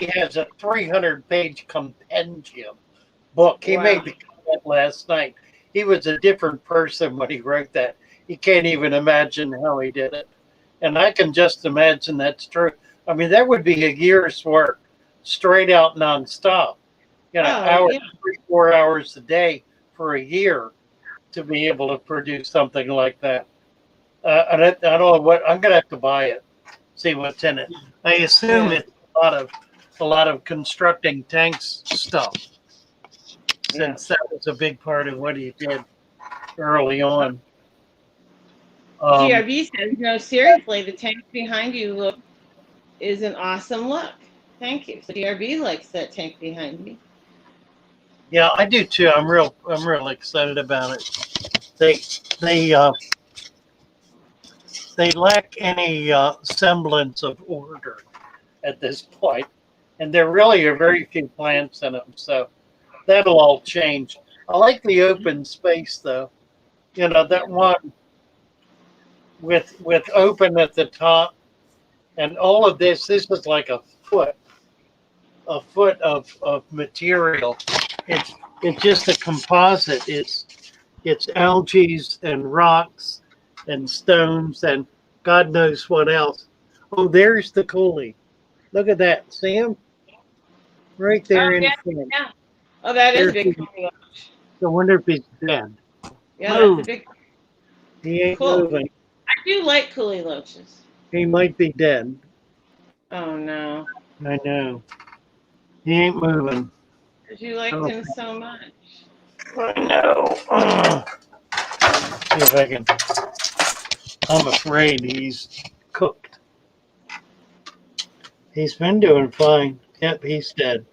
has a 300-page compendium book. He made the comment last night. He was a different person when he wrote that. He can't even imagine how he did it. And I can just imagine that's true. I mean, that would be a year's work, straight out nonstop. 3-4 hours a day for a year to be able to produce something like that. I don't know what I'm going to have to buy it, see what's in it. I assume it's a lot of constructing tanks stuff, since that was a big part of what he did early on.
GRB says, no, seriously, the tank behind you is an awesome look. Thank you. So GRB likes that tank behind me.
Yeah, I do too. I'm real excited about it. They lack any semblance of order at this point, and there really are very few plants in them. So that'll all change. I like the open space though. That one with open at the top, and all of this. This is like a foot of material. It's just a composite. It's algae and rocks and stones and God knows what else. Oh, there's the coolie. Look at that, Sam. Right there in front.
Yeah. Oh, that is a big coolie.
I wonder if he's dead.
Yeah, that's a big.
He ain't moving.
I do like coolie loaches.
He might be dead.
Oh no.
I know. He ain't moving.
Because you liked him so much.
I know. see if I can. I'm afraid he's cooked. He's been doing fine. Yep, he's dead.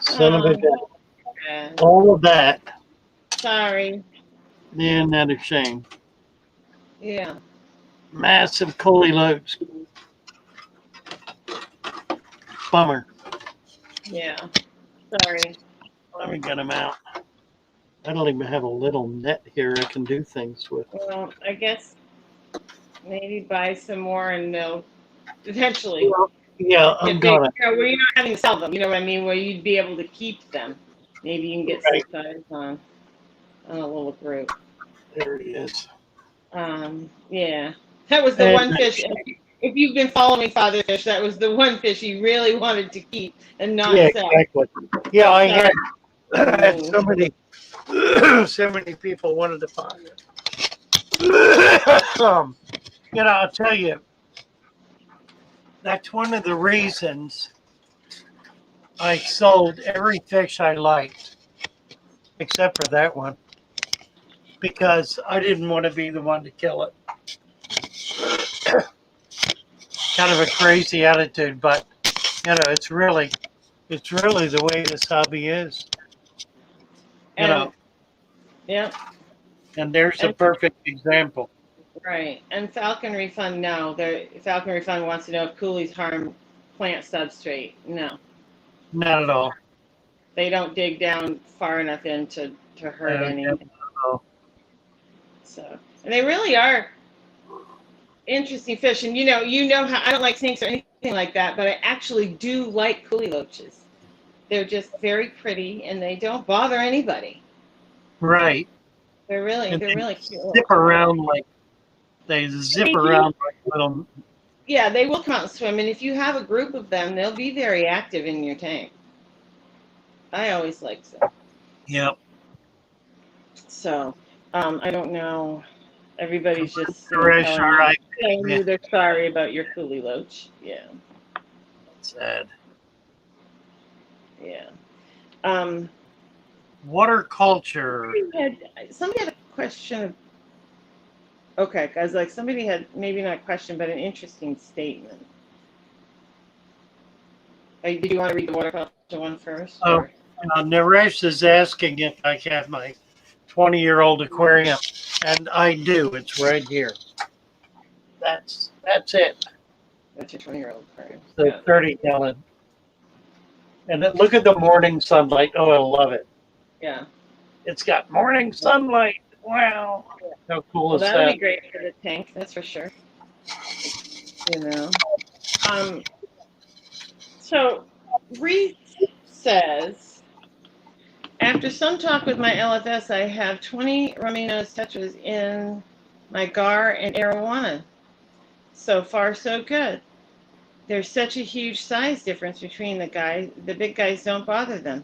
Son of a gun.
Yeah.
All of that.
Sorry.
Man, that a shame.
Yeah.
Massive coley loads. Bummer.
Yeah. Sorry.
Let me get him out. I don't even have a little net here I can do things with.
Well, I guess maybe buy some more and they'll eventually
Yeah, I'm
get big.
gonna.
Where you're not having to sell them, you know what I mean? Where you'd be able to keep them. Maybe you can get
Right.
some size on a little group.
There he is.
Yeah. That was the
And
one fish. If you've been following Father Fish, that was the one fish he really wanted to keep and not
yeah,
sell.
exactly. Yeah, I had
Mm.
so many people wanted to buy it. You know, I'll tell you, that's one of the reasons I sold every fish I liked, except for that one, because I didn't want to be the one to kill it. Kind of a crazy attitude, but you know, it's really the way this hobby is. You know,
Yeah.
and there's a perfect example.
Right. And Falcon Refund, no. Falcon Refund wants to know if coolies harm plant substrate. No.
Not at all.
They don't dig down far enough in to hurt anything. So, and they really are interesting fish. And you know how I don't like snakes or anything like that, but I actually do like coolie loaches. They're just very pretty and they don't bother anybody.
Right.
They're really cute.
Zip around like little.
Yeah, they will come out and swim, and if you have a group of them, they'll be very active in your tank. I always like them.
Yep.
So, I don't know. Everybody's just
Right.
telling you they're sorry about your coolie loach. Yeah.
Sad.
Yeah.
Water culture.
Somebody had a question. Okay, guys, like somebody had maybe not a question, but an interesting statement. Did you want to read the water culture one first?
Oh, Naresh is asking if I have my 20-year-old aquarium, and I do. It's right here. That's it.
That's your 20-year-old aquarium.
The 30-gallon. And then look at the morning sunlight. Oh, I love it.
Yeah.
It's got morning sunlight. Wow. How cool is that?
That'll be great for the tank, that's for sure. You know. So Reese says, after some talk with my LFS, I have 20 rummy nose tetras in my gar and arowana. So far, so good. There's such a huge size difference between the guys. The big guys don't bother them.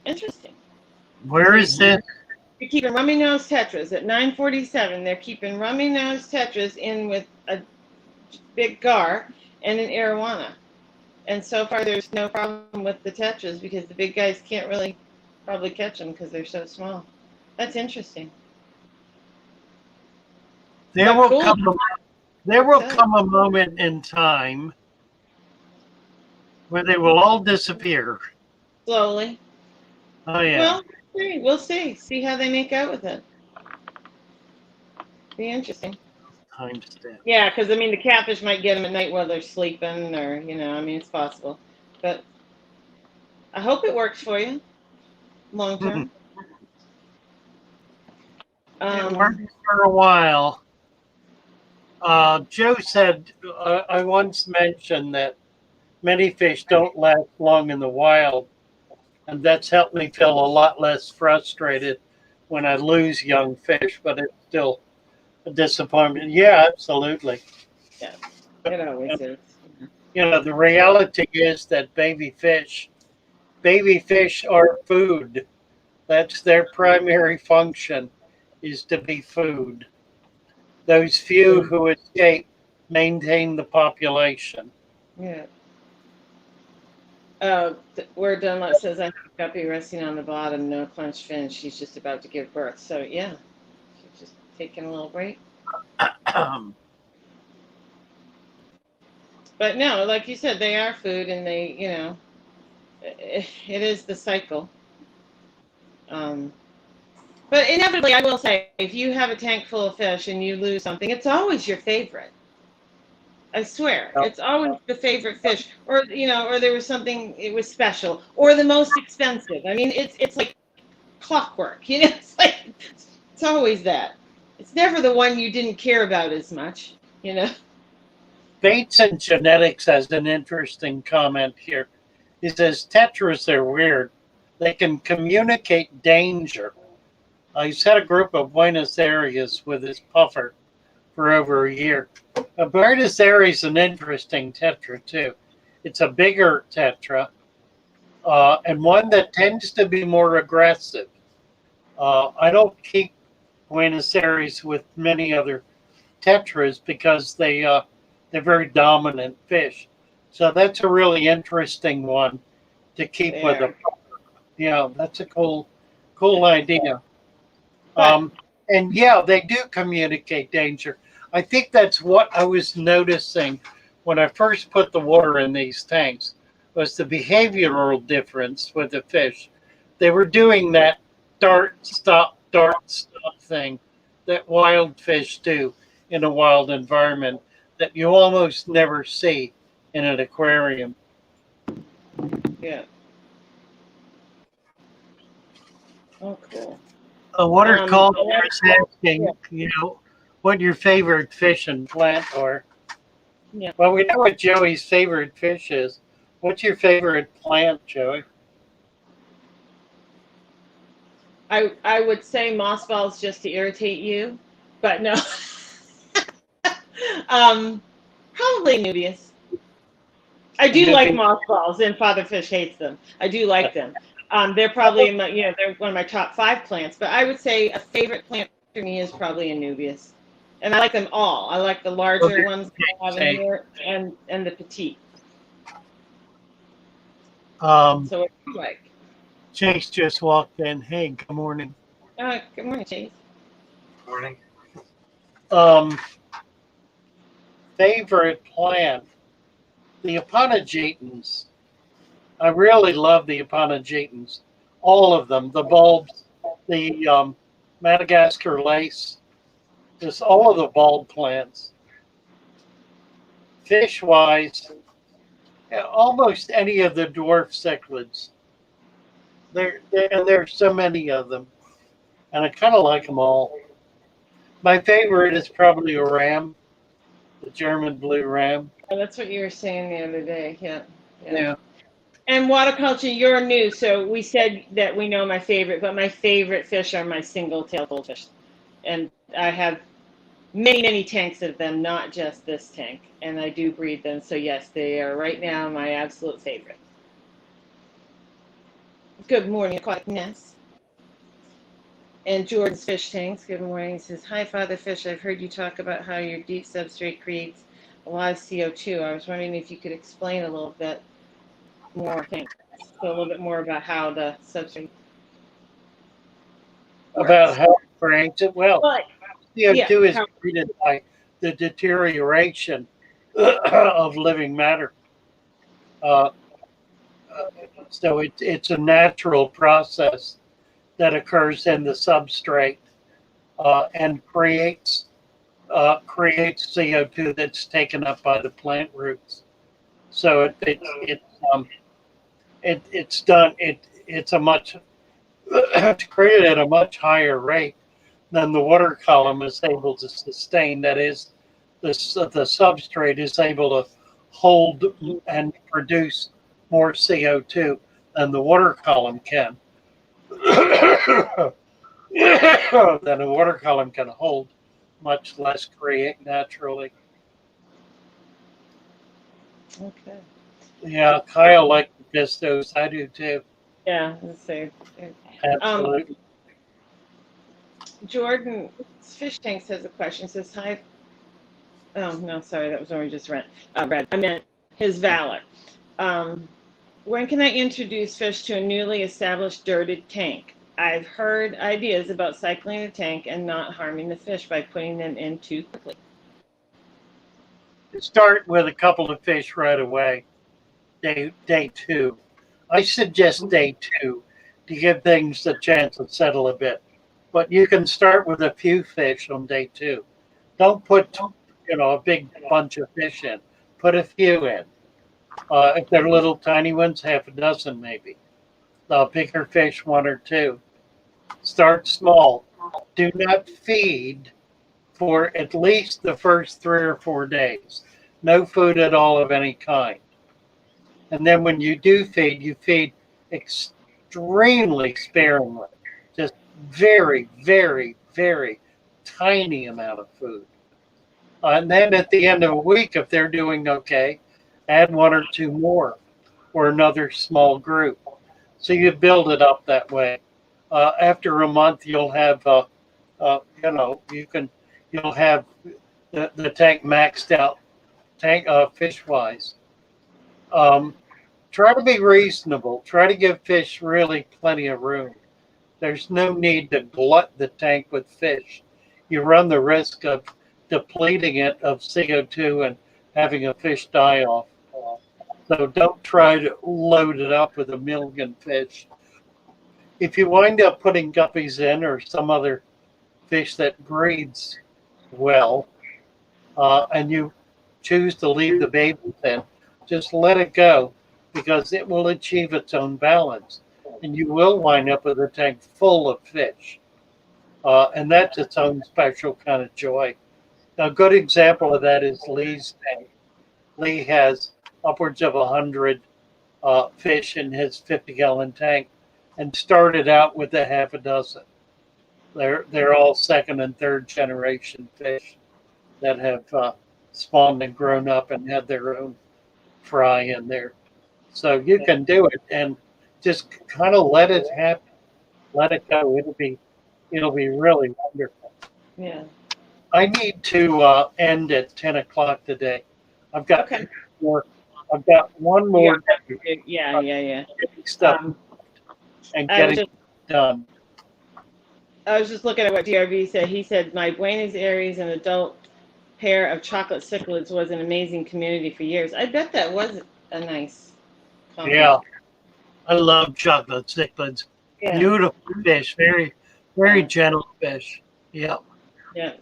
Interesting.
Where is this?
They're keeping rummy nose tetras at 947. They're keeping rummy nose tetras in with a big gar and an arowana. And so far, there's no problem with the tetras because the big guys can't really probably catch them because they're so small. That's interesting.
There will come a moment in time where they will all disappear.
Slowly.
Oh, yeah.
Well, we'll see. See how they make out with it. Be interesting.
Timestamp.
Yeah, because, I mean, the catfish might get them at night while they're sleeping or, I mean, it's possible. But I hope it works for you long term.
It worked for a while. Joe said, I once mentioned that many fish don't last long in the wild, and that's helped me feel a lot less frustrated when I lose young fish, but it's still a disappointment. Yeah, absolutely.
Yeah, it always is.
You know, the reality is that baby fish are food. That's their primary function, is to be food. Those few who escape maintain the population.
Yeah. Where Dunlop says, I have a guppy resting on the bottom, no clenched fin. She's just about to give birth. So, yeah. taking a little break. But no, like you said, they are food, and they, you know, it is the cycle. But inevitably, I will say, if you have a tank full of fish and you lose something, it's always your favorite. I swear, it's always the favorite fish, or you know, or there was something it was special, or the most expensive. I mean, it's like clockwork, you know. It's like it's always that. It's never the one you didn't care about as much, you know.
Bates and Genetics has an interesting comment here. He says tetras are weird. They can communicate danger. He's had a group of Buenos Aires with his puffer for over a year. Buenos Aires is an interesting tetra too. It's a bigger tetra, and one that tends to be more aggressive. I don't keep Buenos Aires with many other tetras because they're very dominant fish. So that's a really interesting one to keep with a puffer. Yeah, that's a cool idea. And yeah, they do communicate danger. I think that's what I was noticing when I first put the water in these tanks was the behavioral difference with the fish. They were doing that dart, stop thing that wild fish do in a wild environment that you almost never see in an aquarium.
Yeah. Oh, cool.
A water caller is asking, you know, what your favorite fish and plant are.
Yeah.
Well, we know what Joey's favorite fish is. What's your favorite plant, Joey?
I would say moss balls just to irritate you, but no. Probably Nubius. I do like moss balls, and Father Fish hates them. I do like them. They're probably in my, you know, they're one of my top 5 plants. But I would say a favorite plant for me is probably a Nubius, and I like them all. I like the larger ones that I have in here, and the petite. So what do you like?
Chase just walked in. Hey, good morning.
Good morning, Chase.
Morning.
Favorite plant, the Eponogetans. I really love the Eponogetans. All of them, the bulbs, the Madagascar lace, just all of the bulb plants. Fish-wise, almost any of the dwarf cichlids. And there's so many of them, and I kind of like them all. My favorite is probably a ram, the German blue ram.
Oh, that's what you were saying the other day.
Yeah.
And waterculture, you're new, so we said that we know my favorite, but my favorite fish are my single-tailed goldfish, and I have many tanks of them, not just this tank, and I do breed them. So yes, they are right now my absolute favorite. Good morning, Aquaticness. And Jordan's Fish Tanks, good morning. He says, hi, Father Fish. I've heard you talk about how your deep substrate creates a lot of CO2. I was wondering if you could explain a little bit more. Thanks. So a little bit more about how the substrate works.
About how it creates it. Well, CO2 is created by the deterioration of living matter. So it's a natural process that occurs in the substrate and creates CO2 that's taken up by the plant roots. So it's created at a much higher rate than the water column is able to sustain. That is, the substrate is able to hold and produce more CO2 than the water column can. Than a water column can hold, much less create naturally.
Okay.
Yeah, Kyle liked the pistos. I do too.
Yeah, let's see.
Absolutely.
Jordan's Fish Tanks has a question. Says, hi. Oh, no, sorry. That was already just read. I meant his Valor. When can I introduce fish to a newly established dirted tank? I've heard ideas about cycling the tank and not harming the fish by putting them in too quickly.
Start with a couple of fish right away. Day 2. I suggest day 2 to give things a chance to settle a bit. But you can start with a few fish on day 2. Don't put a big bunch of fish in. Put a few in. If they're little tiny ones, half a dozen maybe. Bigger fish, 1 or 2. Start small. Do not feed for at least the first 3 or 4 days. No food at all of any kind. And then when you do feed, you feed extremely sparingly. Just very, very, very tiny amount of food. And then at the end of a week, if they're doing okay, add 1 or 2 more or another small group. So you build it up that way. After a month, you'll have, you'll have the tank maxed out, fish wise. Try to be reasonable. Try to give fish really plenty of room. There's no need to glut the tank with fish. You run the risk of depleting it of CO2 and having a fish die off. So don't try to load it up with 1,000,000 fish. If you wind up putting guppies in or some other fish that breeds well, and you choose to leave the babies in, just let it go because it will achieve its own balance. And you will wind up with a tank full of fish. And that's its own special kind of joy. A good example of that is Lee's tank. Lee has upwards of 100 fish in his 50-gallon tank and started out with a half a dozen. They're all 2nd and 3rd generation fish that have spawned and grown up and had their own fry in there. So you can do it and just kind of let it happen. Let it go. It'll be really wonderful.
Yeah.
I need to end at 10 o'clock today. I've got more. I've got one more.
Yeah.
Getting stuff and getting it done.
I was just looking at what DRV said. He said, my Buenos Aires, an adult pair of chocolate cichlids, was an amazing community for years. I bet that was a nice comment.
Yeah. I love chocolate cichlids.
Yeah.
Beautiful fish. Very, very gentle fish. Yeah.
Yeah.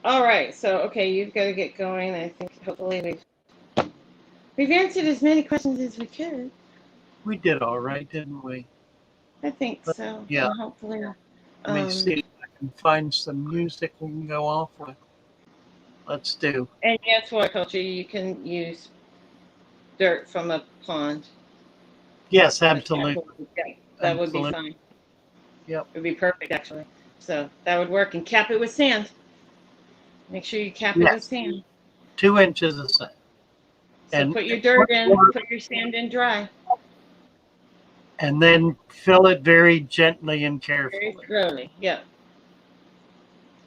All right. So, okay, you've got to get going. I think hopefully we've answered as many questions as we could.
We did all right, didn't we?
I think so.
Yeah.
And hopefully.
Let me see if I can find some music we can go off with. Let's do.
And yes, horticulture, you can use dirt from a pond.
Yes, absolutely.
That would be fine.
Yep.
It would be perfect, actually. So that would work. And cap it with sand. Make sure you cap it with sand.
2 inches of sand.
So
and
put your dirt in, put your sand in dry.
And then fill it very gently and carefully.
Very slowly, yeah.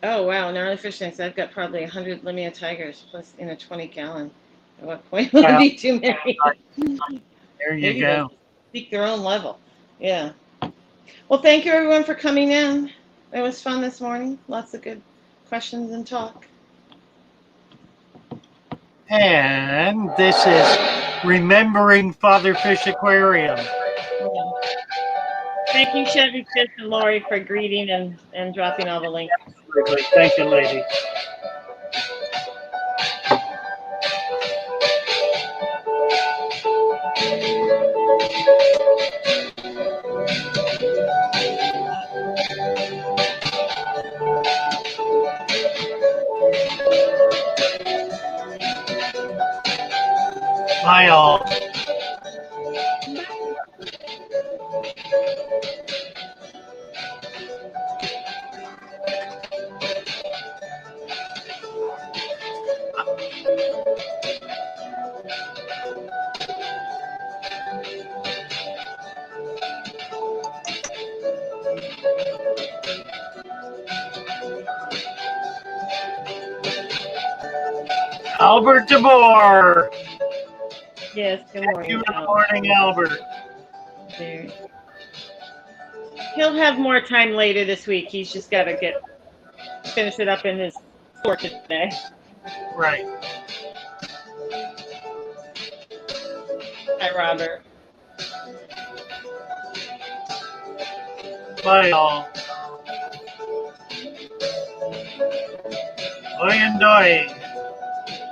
Oh, wow. In early fish tanks, I've got probably 100 Limia tigers plus in a 20-gallon. At what point will it be too many?
There you go.
Speak their own level. Yeah. Well, thank you, everyone, for coming in. It was fun this morning. Lots of good questions and talk.
And this is Remembering Father Fish Aquarium.
Thank you, Chevy Fish and Lori, for greeting and dropping all the links.
Absolutely. Thank you, ladies. Bye, all. Albert DeBoer.
Yes, good morning.
Good morning, Albert.
There. He'll have more time later this week. He's just got to finish it up in his store today.
Right.
Hi, Robert.
Bye, all. Oi and oi.